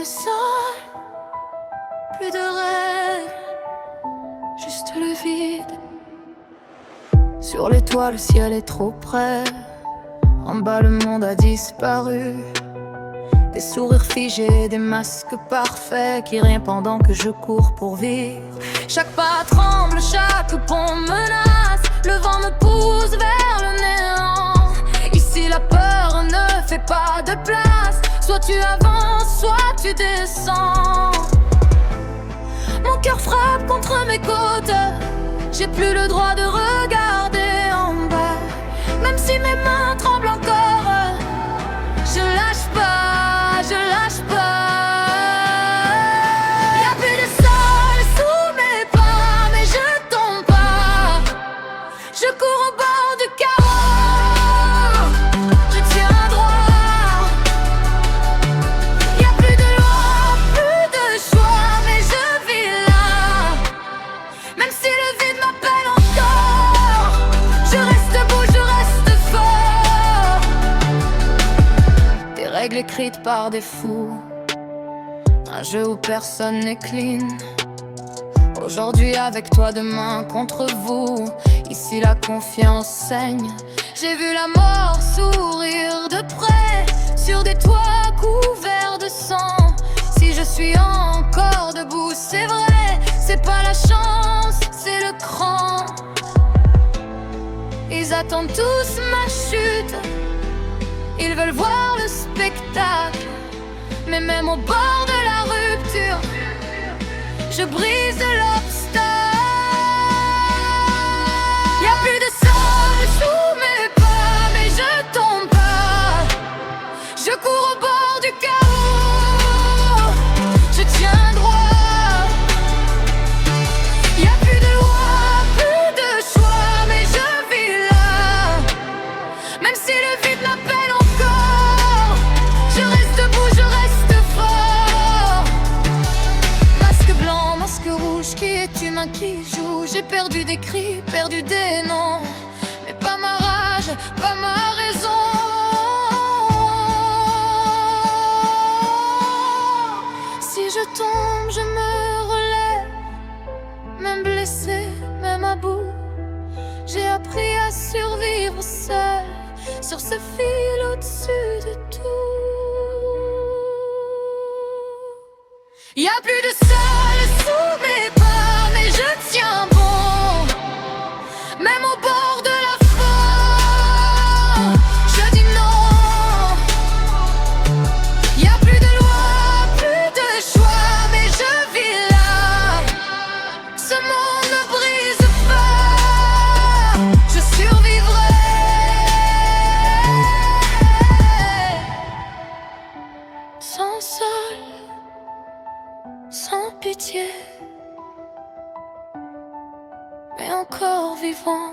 sol, plus de rêves, juste le vide. Sur les toits, le ciel est trop près. En bas, le monde a disparu. Des sourires figés, des masques parfaits qui rient pendant que je cours pour vivre. Chaque pas tremble, chaque pont menace. Le vent me pousse vers le néant. Ici la peur ne fait pas de place. Soit tu avances, soit tu descends. Mon cœur frappe contre mes côtes. J'ai plus le droit de regarder en bas. Même si mes mains tremblent encore, je lâche pas, je lâche pas. Y'a plus de sol sous mes pas, mais je tombe pas. Je cours au bord du chaos, je tiens droit. Y'a plus de loi, plus de choix, mais je vis là. Même si le vide m'appelle encore, je reste debout, je reste fort. Des règles écrites par des fous, un jeu où personne n'est clean. Aujourd'hui avec toi, demain contre vous. Ici la confiance saigne. J'ai vu la mort sourire de près sur des toits couverts de sang. Si je suis encore debout, c'est vrai, c'est pas la chance, c'est le cran. Ils attendent tous ma chute, ils veulent voir le spectacle. Mais même au bord de la rupture, je brise l'obstacle. Y'a plus de sol sous mes pas, mais je tombe pas. Je cours au bord du chaos, je tiens droit. Y'a plus de loi, plus de choix, mais je vis là. Même si le vide m'appelle encore, je reste debout, je reste fort. Masque blanc, masque rouge, qui es-tu, main qui joue? J'ai perdu des cris, perdu des noms, mais pas ma rage, pas ma raison. Si je tombe, je me relève, même blessé, même à bout. J'ai appris à survivre seul sur ce fil au-dessus de tout. Y'a plus de sol sous mes pas, mais je tiens bon. Même au bord de la faute, je dis non. Y'a plus de loi, plus de choix, mais je vis là. Ce monde ne brise pas, je survivrai. Sans sol, sans pitié, mais encore vivant.